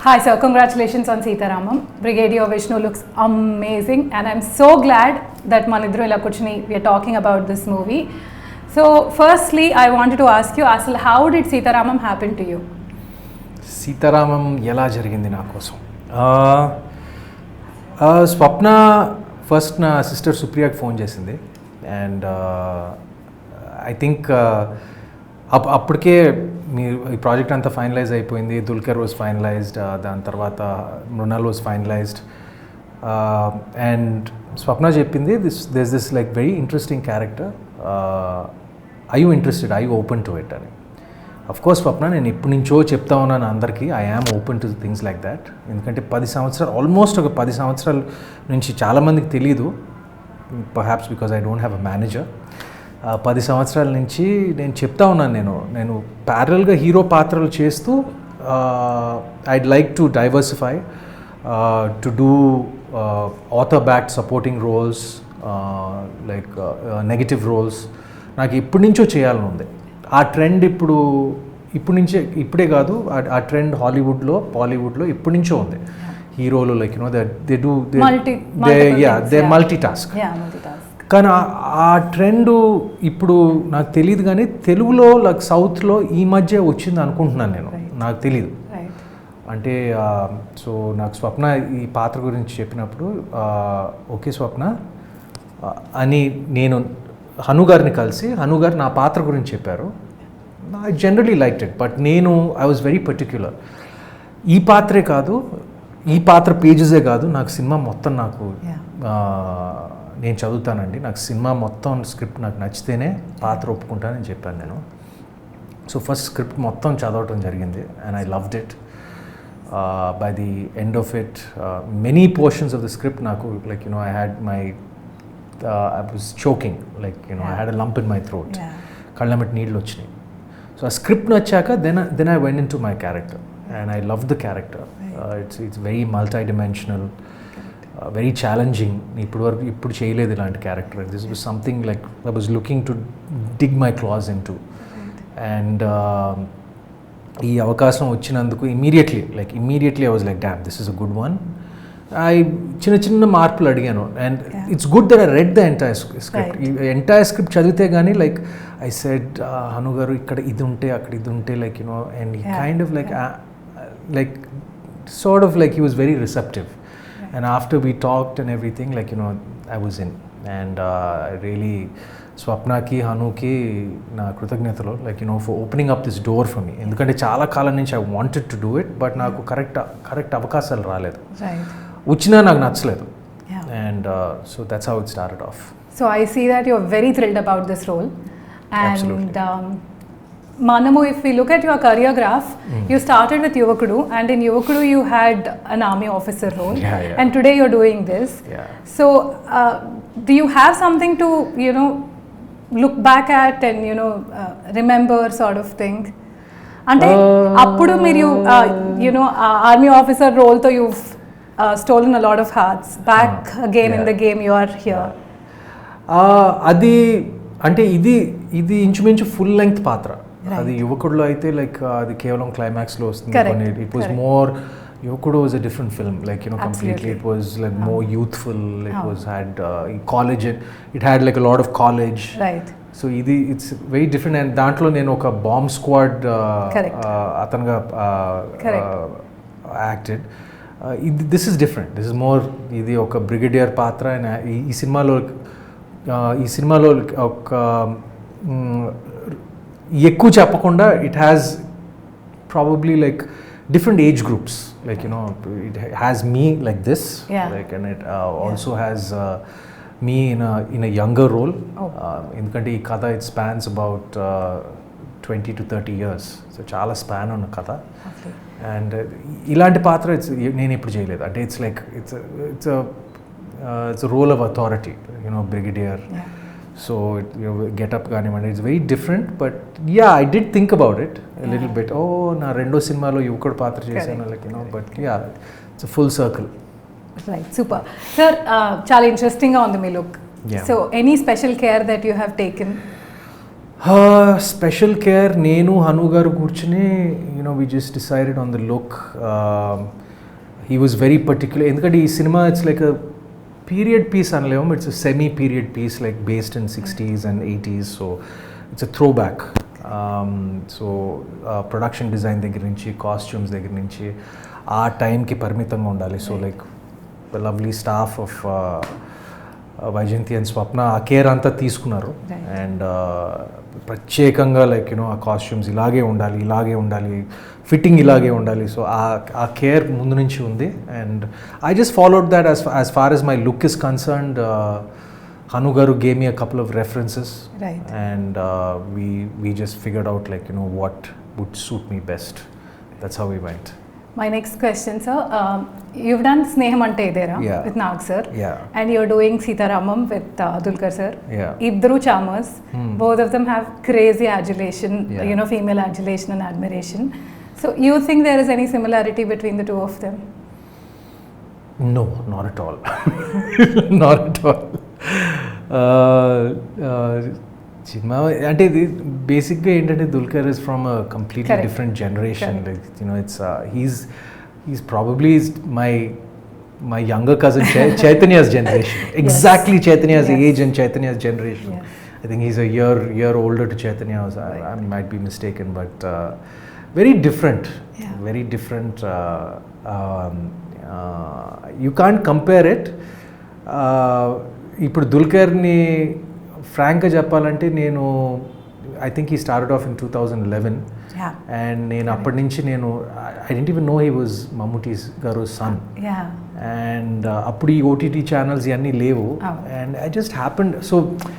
Hi sir, congratulations on Sita Ramam. Brigadier Vishnu looks amazing and I'm so glad that Manidru ila kuchni we are talking about this movie. So firstly, I wanted to ask you, Asal, how did Sita Ramam happen to you? Sita Ramam ఎలా జరిగింది నా కోసం? స్వప్న first నా sister సుప్రియాకి phone చేసింది and I think అప్పటికే ఈ project అంతా finalise అయిపోయింది. దుల్కర్ వాజ్ ఫైనలైజ్డ్, దాని తర్వాత మృణాల్ వాజ్ ఫైనలైజ్డ్ అండ్ స్వప్న చెప్పింది this like very interesting character, I you interested, I you open to it అని. అఫ్ కోర్స్ స్వప్న, నేను ఇప్పటి నుంచో చెప్తా ఉన్నాను అందరికీ, I am open to things like that. ఎందుకంటే 10 సంవత్సరాలు, ఆల్మోస్ట్ ఒక 10 సంవత్సరాల నుంచి చాలామందికి తెలీదు, perhaps because I don't have a manager. 10 సంవత్సరాల నుంచి నేను చెప్తా ఉన్నాను, నేను ప్యారల్గా హీరో పాత్రలు చేస్తూ I'd like to diversify, to do other backed supporting roles, like negative roles. నాకు ఇప్పటి నుంచో చేయాలని ఉంది. ఆ ట్రెండ్ ఇప్పుడే కాదు, ఆ ట్రెండ్ బాలీవుడ్లో ఇప్పటి నుంచో ఉంది. హీరోలు like they do they multi task. కానీ ఆ ట్రెండ్ ఇప్పుడు నాకు తెలియదు, కానీ తెలుగులో లైక్ సౌత్లో ఈ మధ్య వచ్చింది అనుకుంటున్నాను నేను, నాకు తెలీదు. అంటే సో నాకు స్వప్న ఈ పాత్ర గురించి చెప్పినప్పుడు ఓకే స్వప్న అని నేను హను గారిని కలిసి, హను గారు నా పాత్ర గురించి చెప్పారు. I generally liked it, but I was very particular. ఈ పాత్రే కాదు, ఈ పాత్ర పేజెసే కాదు, నాకు సినిమా మొత్తం నేను చదువుతానండి, నాకు సినిమా మొత్తం స్క్రిప్ట్ నాకు నచ్చితేనే పాత్ర ఒప్పుకుంటానని చెప్పాను నేను. సో ఫస్ట్ స్క్రిప్ట్ మొత్తం చదవటం జరిగింది and I loved it. By the end of it many portions of the script నాకు like I had my I was choking, like I had a lump in my throat. కళ్ళమిటి నీళ్ళు వచ్చినాయి. So ఆ script నచ్చాక then I went into my character and I loved the character. It's very multi-dimensional, very challenging. ఇప్పుడు చేయలేదు ఇలాంటి character. This was something like I was looking to dig my claws into. And ఈ అవకాశం వచ్చినందుకు immediately I was like, damn, this is a good one. చిన్న మార్పులు అడిగాను and it's good that I read the entire script చదివితే కానీ like I said Hanu గారు ఇక్కడ ఇది ఉంటే అక్కడ ఇది ఉంటే లైక్ అండ్ ఈ kind of like sort of like he was very receptive and after we talked and everything like I was in and really స్వప్నకి హనుకి నా కృతజ్ఞతలు like for opening up this door for me. ఎందుకంటే చాలా కాలం నుంచి I wanted to do it, but నాకు correct అవకాశాలు రాలేదు, వచ్చినా నాకు నచ్చలేదు. And so that's how it started off. So I see that you're very thrilled about this role. And absolutely. Manamu, if we look at your career graph, you started with Yuvakudu, and in Yuvakudu you had an army officer role. And today you're doing this. So do you have something to look back at and remember sort of thing? అంటే అప్పుడు మీరు army officer రోల్తో you've stolen a lot of hearts. Back again in the game you are here. అది అంటే ఇది ఇంచుమించు full length పాత్ర. అది యువకుడులో అయితే లైక్ అది కేవలం క్లైమాక్స్లో వస్తుంది. ఇట్ వాజ్ మోర్, యువకుడు was a different film, like completely it was like more youthful. It was had college, it had like a lot of college. So it's very different. And దాంట్లో నేను ఒక bomb squad అతనుగా acted. This is different, this is more, ఇది ఒక brigadier పాత్ర. ఈ సినిమాలో ఒక ఎక్కువ చెప్పకుండా it has probably like different age groups, like it has me like this, like and it also has me in a younger role. ఎందుకంటే ఈ కథ it spans about 20 to 30 years. So చాలా స్పాన్ ఉన్న కథ. అండ్ ఇలాంటి పాత్ర నేను ఎప్పుడు చేయలేదు. అంటే it's like it's role of authority, brigadier. So getup కానివ్వండి, it's very different. But I did think about it little bit. నా రెండో సినిమాలో యువకుడు పాత్ర చేశాను, like but it's full circle. Right, super sir. చాలా ఇంట్రెస్టింగ్గా ఉంది మీ look. So any special care that you have taken? Special care నేను హను గారు కూర్చుని we just decided on the look. He was very particular, ఎందుకంటే ఈ cinema it's like a period piece అనలేము, it's a semi period piece like based in 60s and 80s, so it's a throw back. సో production design దగ్గర నుంచి costumes దగ్గర నుంచి ఆ టైంకి పరిమితంగా ఉండాలి. So like lovely staff of Vyjayanthi and స్వప్న ఆ కేర్ అంతా తీసుకున్నారు. అండ్ ప్రత్యేకంగా లైక్ ఆ కాస్ట్యూమ్స్ ఇలాగే ఉండాలి, ఫిట్టింగ్ ఇలాగే ఉండాలి. సో ఆ కేర్ ముందు నుంచి ఉంది. And I just followed that as far as my look is concerned. Hanu garu gave me a couple of references, and we just figured out like what would suit me best. That's how we went. My next question, sir. You've done Sneham Ante Idera with Nag sir, and you're doing Sita Ramam with Dulquer sir. Iddaru charmers. Both of them have crazy adulation, female adulation and admiration. So you think there is any similarity between the two of them? No, not at all. Not at all. అంటే ఇది బేసిక్గా ఏంటంటే Dulquer is from a completely different generation. Like it's he's probably my younger cousin Chaitanya's generation. Exactly. Chaitanya's age and Chaitanya's generation. I think he's a year older to Chaitanya. I might be mistaken, but very different. Very different. You can't compare it. ఇప్పుడు దుల్కర్ని ఫ్రాంక్గా చెప్పాలంటే నేను I think he started off in 2011. And నేను అప్పటి నుంచి I didn't even know he was Mammootty's garu son. And అప్పుడు ఈ OTT channels ఇవన్నీ లేవు. And I just happened, so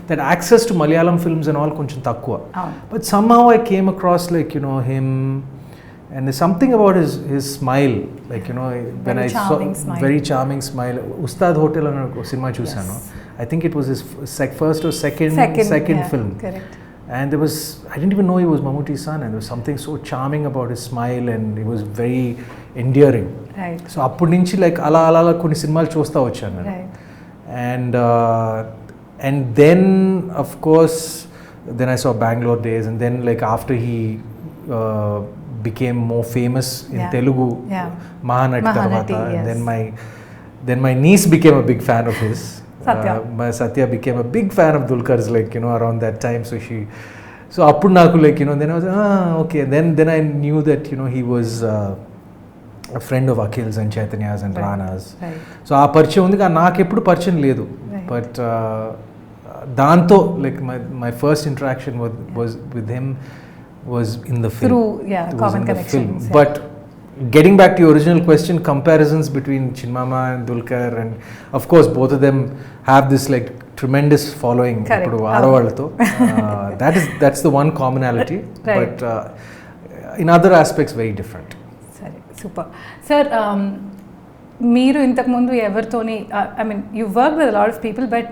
that access to Malayalam films and all కొంచెం తక్కువ. But somehow I came across like him. And there's something about his smile, like when I saw very charming smile. Ustad Hotel and cinema chusano. I think it was his first or second film. Correct. And there was, I didn't even know he was Mammuti's son, and there was something so charming about his smile, and he was very endearing. Right. So appudi nunchi like ala konni cinemalu chusta vachanu. Right. And then of course then I saw Bangalore Days, and then like after he became more famous in Telugu, Mahanati tarvata, and then my niece became a big fan of his. Satya became a big fan of Dulquer's, like around that time. So appudu naku like then I was okay. Then I knew that he was a friend of Akhil's and Chaitanya's and Rana's. So aa పరిచయం ఉంది, కానీ నాకు ఎప్పుడు పరిచయం లేదు. But దాంతో like my first interaction was with him was in the film. Through common connections. But getting back to your original question, comparisons between Chinmama and Dulquer, and of course both of them have this like tremendous following ippudu aadavallto. That's the one commonality. But in other aspects very different. Sorry, super. Sir, మీరు ఇంతకు ముందు ఎవరితోని I mean you work with lot of people, but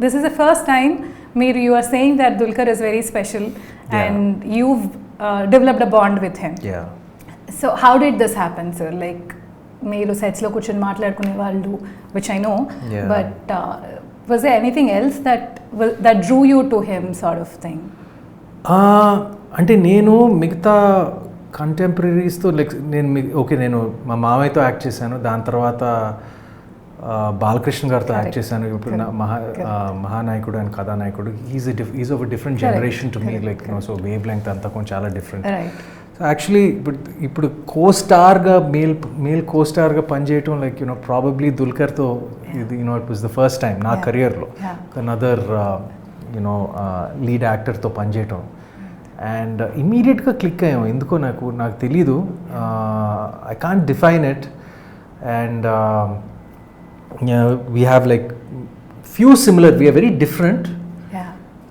this is the first time you are saying that Dulquer is very special, and you've developed a bond with him. So how did this happen, sir? Like మీరు sets లో కూర్చొని మాట్లాడుకునే వాళ్ళు, which I know, but was there anything else that drew you to him, sort of thing? అంటే నేను మిగతా కంటెంపరీస్తో like నేను మా మామయ్యతో యాక్ట్ చేశాను, దాని తర్వాత బాలకృష్ణ గారితో యాక్ట్ చేశాను. ఇప్పుడు మహానాయకుడు అండ్ కథానాయకుడు, is of a different generation to me, like so wave length అంతా కొంచెం చాలా డిఫరెంట్. సో యాక్చువల్లీ ఇప్పుడు కోస్టార్గా మేల్ కోస్టార్గా పనిచేయటం లైక్ ప్రాబబ్లీ దుల్కర్తో ఇది it was the first time నా కెరియర్లో అనదర్ లీడ్ యాక్టర్తో పనిచేయటం. అండ్ ఇమీడియట్గా క్లిక్ అయ్యాం, ఎందుకో నాకు తెలీదు, I can't define it. And we have like few similar, we are very different,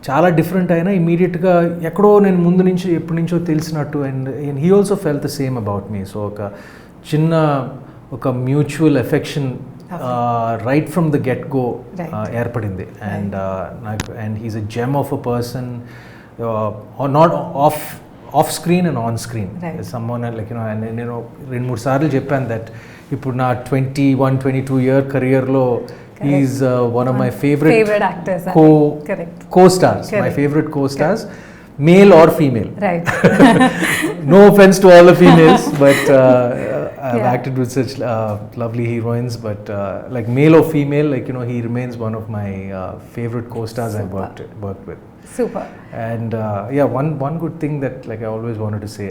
చాలా డిఫరెంట్ అయినా ఇమీడియట్గా ఎక్కడో నేను ముందు నుంచి ఎప్పటి నుంచో తెలిసినట్టు. And he also felt the same about me. So ఒక mutual affection right from the get go ఏర్పడింది. And he's a gem of a person, not off screen and on screen. సమ్మోన్ లైక్ నేను 2-3 సార్లు చెప్పాను దట్ ఇప్పుడు నా 21-22 year కెరియర్లో He's one of my favorite actors. Co-stars. My favorite co-stars. Male or female. Right. No offense to all the females, but I've acted with such lovely heroines. But like male or female, like he remains one of my favorite co-stars I've worked with. Super. And one good thing that like I always wanted to say,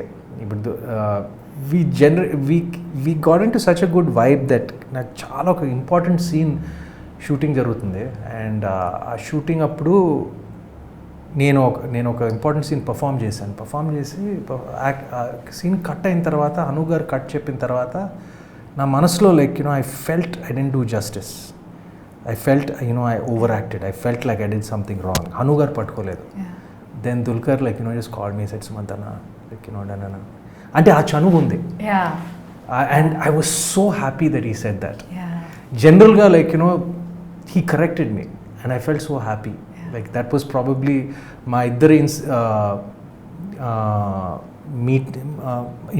but we got into such a good vibe that నాకు చాలా ఒక important scene shooting జరుగుతుంది. And ఆ shooting అప్పుడు నేను ఒక important scene perform చేసి scene cut అయిన తర్వాత అను గారు కట్ చెప్పిన తర్వాత నా మనసులో like I felt I didn't do justice. I felt, I overacted. I felt like I did something wrong. Hanu gar pattukoledu. Then Dulquer just called me and said, Sumanth anna, danana. Ante aa chanu undi. And I was so happy that he said that. General ga he corrected me and I felt so happy. Like that was probably my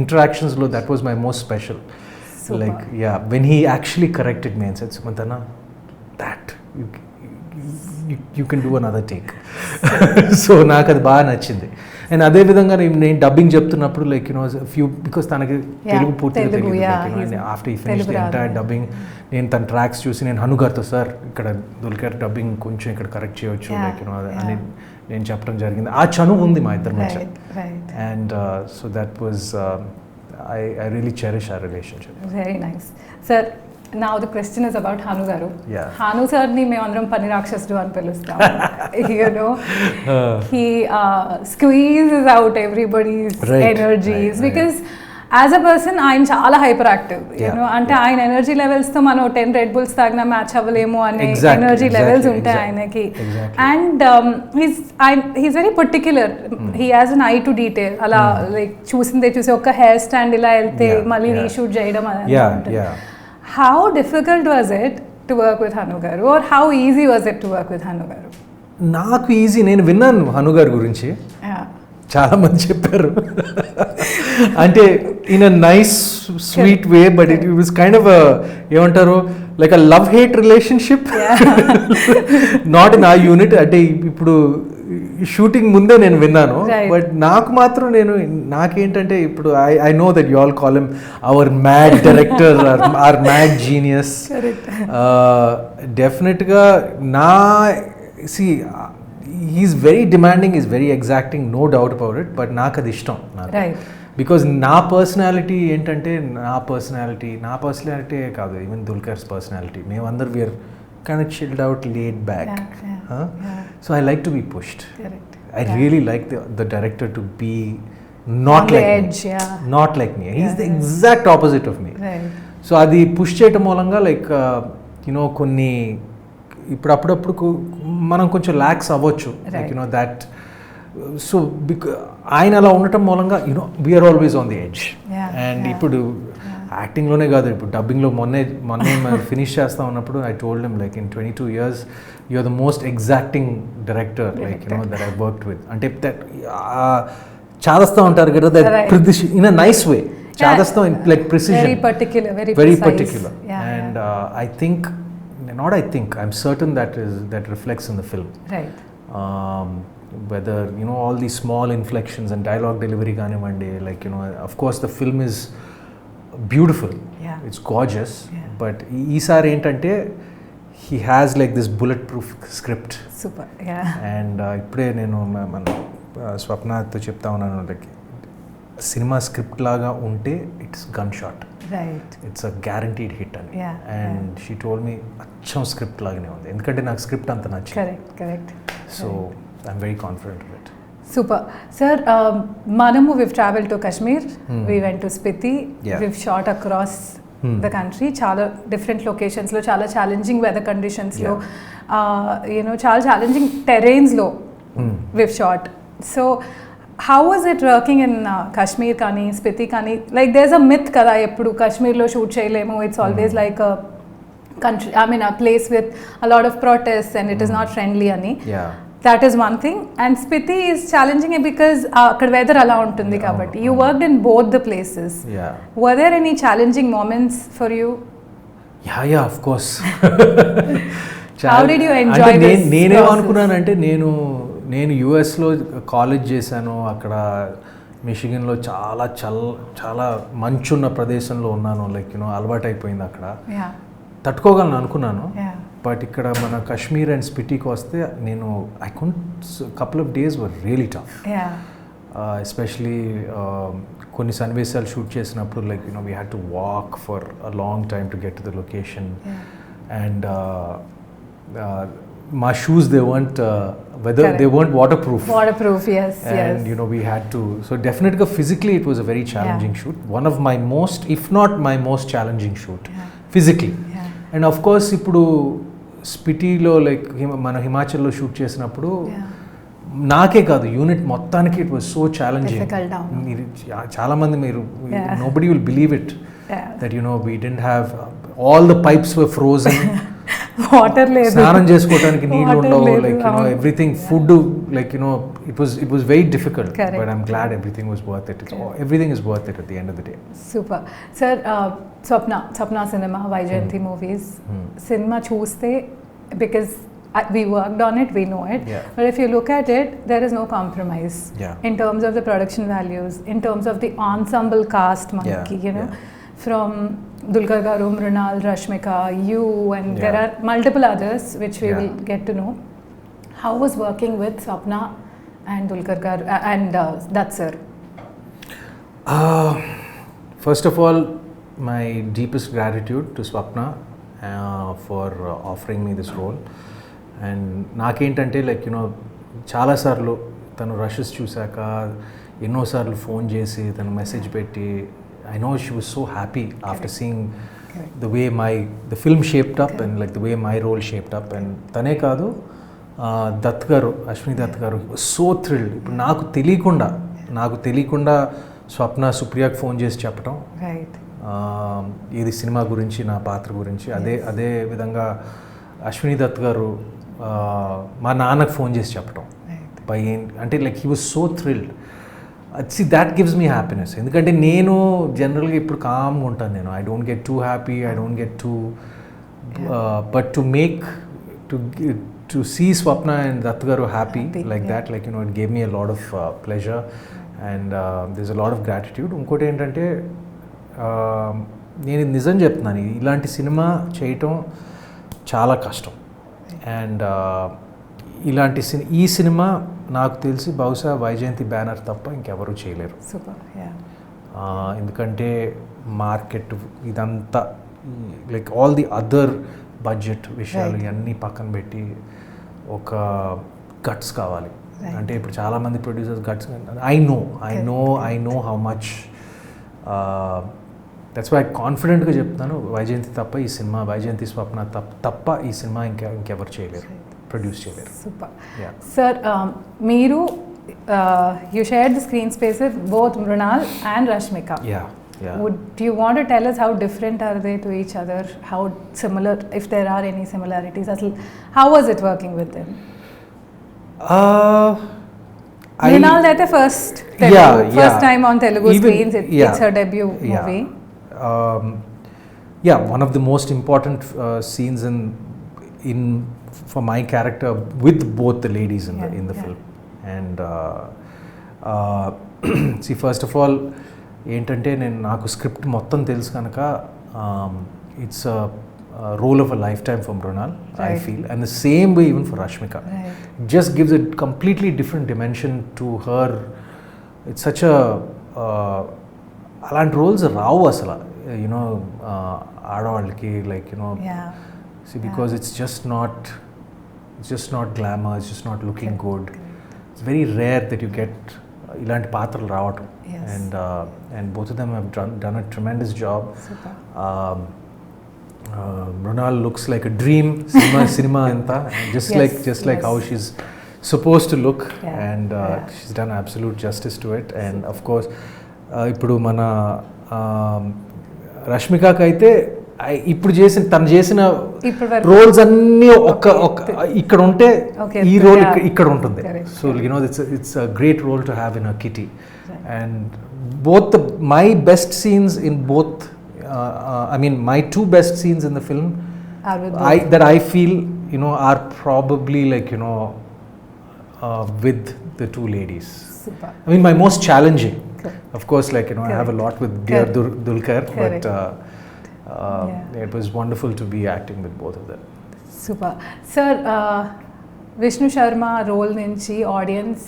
interactions lo, that was my most special. Super. Like when he actually corrected me and said, Sumanth anna, that you can do another take. So నాకు అది బాగా నచ్చింది. And అదే విధంగా నేను dubbing చెప్తున్నప్పుడు like few because తనకి తెలుగు పూర్తిగా తెలియదు. ఆఫ్టర్ ఈ ఫినిష్ ది ఎంటైర్ డబ్బింగ్ నేను తన ట్రాక్స్ చూసి నేను హను గారితో సార్ ఇక్కడ దుల్కర్ డబ్బింగ్ కొంచెం ఇక్కడ కరెక్ట్ చేయొచ్చు లైక్ అని నేను చెప్పడం జరిగింది. ఆ చను ఉంది మా ఇద్దరి మధ్య. And so that was I really cherish our relationship. Very nice. Sir, now the question is about Hanu garu. Hanu sir ni మేము అందరం పని రాక్షసుడు అని పిలుస్తాం. He squeezes out everybody's energies because as a person ఆయన చాలా hyper active. అంటే ఆయన ఎనర్జీ లెవెల్స్ తో మనం 10 రెడ్ బుల్స్ తాగినా మ్యాచ్ అవ్వలేము అనే ఎనర్జీ లెవెల్స్ ఉంటాయి ఆయనకి. And he's very particular. He has an eye to detail. అలా లైక్ చూసి ఒక హెయిర్ స్టాండ్ ఇలా వెళ్తే మళ్ళీ రీషూట్ చేయడం అనేది. How difficult was it to work with Hanu garu or how easy was it to work with Hanu garu? నాకు easy. నేను విన్నాను హను గారి గురించి, చాలా మంది చెప్పారు. అంటే in a nice sweet way, but it was kind of ఏమంటారు like a love hate relationship. Not in ఆ యూనిట్. అంటే ఇప్పుడు షూటింగ్ ముందే నేను విన్నాను, బట్ నాకు మాత్రం నాకేంటంటే ఇప్పుడు I know that you all call him our mad director, our mad genius. డెఫినెట్గా he's very demanding, he's very exacting, no doubt about it, but నాకు అది ఇష్టం. బికాజ్ నా పర్సనాలిటీ ఏంటంటే నా పర్సనాలిటీ కాదు, ఈవెన్ దుల్కర్స్ పర్సనాలిటీ, మేమందరూ we are kind of chilled out, laid back. So I like to be pushed. I really like the director to be not like edge, me. Not like me. He's the exact opposite of me. So అది push చేయటం మూలంగా like కొన్ని ఇప్పుడు అప్పుడప్పుడు మనం కొంచెం ల్యాక్స్ అవ్వచ్చు, like that. So ఆయన అలా ఉండటం మూలంగా we're always on the edge. And ఇప్పుడు యాక్టింగ్లోనే కాదు, ఇప్పుడు డబ్బింగ్లో మొన్నే ఫినిష్ చేస్తా ఉన్నప్పుడు I told him like in 22 years you are the most exacting director like that I worked with. అంటే చాదస్తా ఉంటారు కదా, that in a nice way. చాదస్తా like precision, very particular. And I'm certain that reflects in the film. Right. Whether all these small inflections and dialogue delivery ganivandi, like of course the film is beautiful. It's gorgeous. But eesari entante he has like this bulletproof script. Super. And ippude nenu man Swapna tho chepta unnanu, like cinema script laga unte it's gunshot. Right. It's a guaranteed hit ani. And she told me acham script lagane undi, endukante నాకు script anta nachindi. Correct. So I'm very confident of it. Super. Sir, manamu we've traveled to Kashmir, we went to Spiti, we've shot across the country, చాలా different locations లో, చాలా challenging weather conditions లో, చాలా challenging terrains లో we've shot. So how was it working in Kashmir kani, Spiti kani? Like there's a myth kada eppudu Kashmir lo shoot cheyalemu, it's always like a country, a place with a lot of protests and it is not friendly ani. That is one thing. And Spiti is challenging because akkada weather ala untundi kabatti. You worked in both the places. Were there any challenging moments for you? Yeah of course. How did you enjoy this నేనేమనుకున్నానంటే నేను యుఎస్లో college చేశాను, అక్కడ మిషిగన్లో చాలా మంచున్న ప్రదేశంలో ఉన్నాను, like అలవాటు అయిపోయింది అక్కడ, తట్టుకోగలను అనుకున్నాను. బట్ ఇక్కడ మన కశ్మీర్ అండ్ స్పిటీకి వస్తే I couldn't, couple of days were really tough. Especially కొన్ని సన్నివేశాలు షూట్ చేసినప్పుడు like we had to walk for a long time to get to the location. And my shoes, they weren't waterproof, yes, and we had to, so definitely physically it was a very challenging shoot, one of my most, if not my most challenging shoot, physically. And of course ippudu spiti lo like mana himachal lo shoot chesinappudu నాకే కాదు unit మొత్తానికి it was so challenging. మీరు చాలా మంది nobody will believe it that we didn't have, all the pipes were frozen, water లేదు, స్నానం చేసుకోవడానికి నీళ్ళు ఉండవు, like everything, food, like it was very difficult. Correct. But I'm glad everything was worth it. Everything is worth it at the end of the day. Super. Sir, Swapna Cinema, Vaijayanti movies, cinema చూస్తే, because we worked on it, we know it, but if you look at it, there is no compromise in terms of the production values, in terms of the ensemble cast manaki, from Dulquer garu, Mrunal, Rashmika, you, and there are multiple others which we will get to know. How was working with Swapna and Dulquer garu and that sir? First of all, my deepest gratitude to Swapna for offering me this role. And నాకేంటంటే like చాలాసార్లు తను rashes చూశాక ఎన్నోసార్లు phone చేసి తను message పెట్టి, I know she was so happy after seeing the way the film shaped up and like the way my role shaped up. And తనే కాదు, దత్ గారు, అశ్విని దత్ గారు, సో థ్రిల్డ్. ఇప్పుడు నాకు తెలియకుండా స్వప్న సుప్రియాకి ఫోన్ చేసి చెప్పటం, ఇది సినిమా గురించి, నా పాత్ర గురించి. అదే విధంగా అశ్విని దత్ గారు మా నాన్నకు ఫోన్ చేసి చెప్పడం, అంటే like he was so thrilled. See that gives me happiness. ఎందుకంటే నేను జనరల్గా ఇప్పుడు కామ్గా ఉంటాను, I don't get too happy, I don't get too, but to see Swapna and Dutt garu happy like that, like it gave me a lot of pleasure and this a lot of gratitude. ఇంకోటి ఏంటంటే, నేను నిజం చెప్తున్నాను, ఇలాంటి సినిమా చేయటం చాలా కష్టం. And ఈ సినిమా నాకు తెలిసి బహుశా వైజయంతి బ్యానర్ తప్ప ఇంకెవరూ చేయలేరు. ఎందుకంటే మార్కెట్ ఇదంతా, like all the other budget విషయాలు ఇవన్నీ పక్కన పెట్టి ఒక గట్స్ కావాలి. అంటే ఇప్పుడు చాలామంది producers guts, I know how much, that's why కాన్ఫిడెంట్గా చెప్తాను, వైజయంతి తప్ప ఈ సినిమా, వైజయంతి స్వప్న తప్ప ఈ సినిమా ఇంకెవరు చేయలేరు, ప్రొడ్యూస్ చేయలేరు. సూపర్. సార్, మీరు you shared the screen space with both Mrunal and Rashmika. Do you want to tell us how different are they to each other? How similar, if there are any similarities? How was it working with them? Mrunal, that the first time on Telugu screens. It's her debut movie. One of the most important scenes in for my character with both the ladies in the film. And see, first of all, ఏంటంటే నాకు script మొత్తం తెలుసు కనుక, it's a role of a lifetime for Mrunal, I feel, and the same way even for Rashmika. It just gives a completely different dimension to her. It's such a అలాంటి roles రావు అసలు, ఆడవాళ్ళకి, like see, because it's just not glamour, it's just not looking good. It's very rare that you get ఇలాంటి పాత్రలు రావటం. And both of them have done a tremendous job. Mrunal looks like a dream, cinema anta, just like how she's supposed to look, and she's done absolute justice to it. And of course, ఇప్పుడు మన రష్మికకి అయితే ఇప్పుడు తను చేసిన roles అన్నీ ఇక్కడ ఉంటే ఈ రోల్ ఇక్కడ ఉంటుంది. So it's a great role to have in a kitty. And both my best scenes in both I mean, my two best scenes in the film that I feel, you know, are probably like, you know, with the two ladies. Super. I mean, my most challenging. Correct. Of course, like, you know, I have a lot with dear Dulquer, Correct. but it was wonderful to be acting with both of them. Super. Sir, Vishnu Sharma role nunchi audience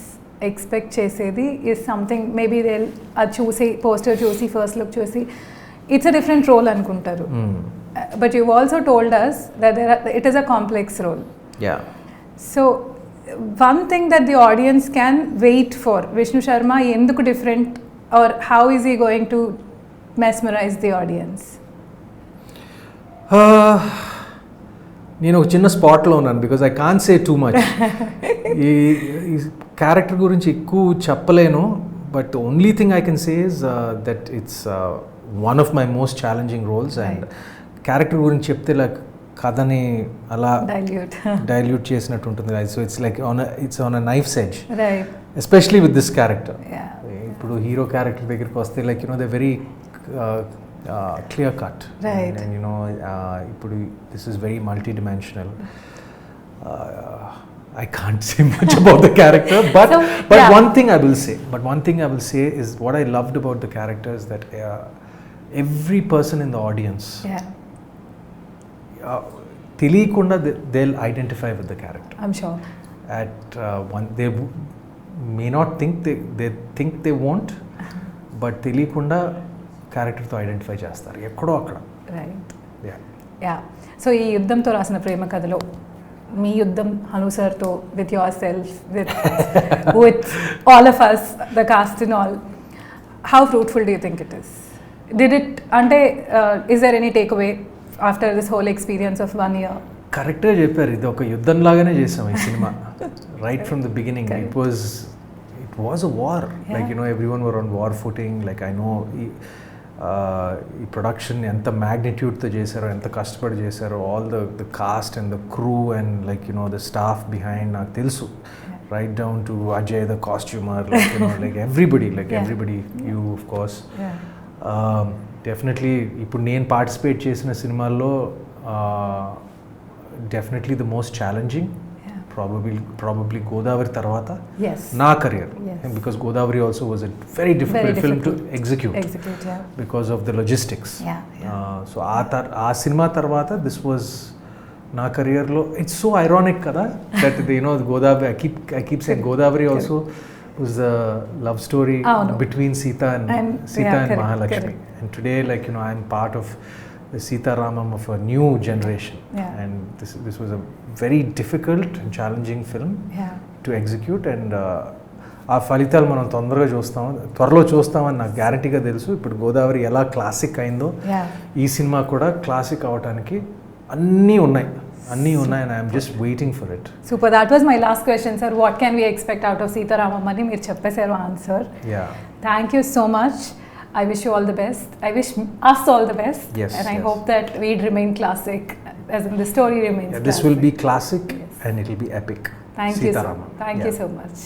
expect chesedi is something, maybe they'll choose poster చూసి first look చూసి it's a different role అనుకుంటారు. But you've also told us that it is a complex role. Yeah. So one thing that the audience can wait for, Vishnu Sharma ఎందుకు different, or how is he going to mesmerize the audience? నేను ఒక చిన్న స్పాట్లో ఉన్నాను because I can't say too much. ఈ character గురించి ఎక్కువ చెప్పలేను, but only thing I can say is that it's one of my most challenging roles. And character గురించి చెప్తే లైక్ కథని అలా డైల్యూట్ చేసినట్టు ఉంటుంది. So it's like it's on a knife's edge, especially with this character. ఇప్పుడు hero character దగ్గరికి వస్తే like, you know, they very clear cut, right? And you know, this is very multi-dimensional. I can't say much about the character, but one thing I will say is what I loved about the character is that every person in the audience, తెలియకుండా they'll identify with the character. I'm sure. At one, they may not think they think they won't, but తెలియకుండా క్యారెక్టర్తో identify చేస్తారు ఎక్కడో అక్కడ. Right. Yeah. So ఈ యుద్ధంతో రాసిన ప్రేమ కథలో మీ యుద్ధం హను సార్తో, with yourself, with all of us, the cast and all, how fruitful do you think it is? Did it, అంటే is there any take away after this whole experience of 1 year? కరెక్ట్గా చెప్పారు, ఇది ఒక యుద్ధం లాగానే చేసాం ఈ cinema. Right from the beginning it was a war. Like, you know, everyone were on war footing. Like, I know ఈ production ఎంత మ్యాగ్నిట్యూడ్తో చేశారో, ఎంత కష్టపడి చేశారో, all the cast and the crew and like, you no, the staff behind నాకు తెలుసు, right down to Ajay the costumer, like, you no, like everybody, you of course. Definitely ఇప్పుడు నేను పార్టిసిపేట్ చేసిన సినిమాల్లో definitely the most challenging, probably Godavari tarvata na career, because Godavari also was a very difficult film to execute because of the logistics. So aa cinema tarvata this was na career lo. It's so ironic kada that you know, Godavari, I keep saying Godavari also was a love story between Sita and Mahalakshmi. And today, like, you know, I'm part of the Sita Ramam of a new generation, and this was a very difficult and challenging film to execute. And ఆ ఫలితాలు మనం త్వరలో చూస్తామని నాకు గ్యారంటీగా తెలుసు. ఇప్పుడు గోదావరి ఎలా క్లాసిక్ అయిందో ఈ సినిమా కూడా క్లాసిక్ అవడానికి అన్నీ ఉన్నాయి, and I'm just waiting for it. Super. That was my last question, sir. What can we expect out of Sita Ramam అని మీరు చెప్పేశారు answer. Thank you so much. I wish you all the best. I wish us all the best. Yes, and I hope that we'd remain classic, as in the story remains classic. This will be classic, and it will be epic. Thank you so much.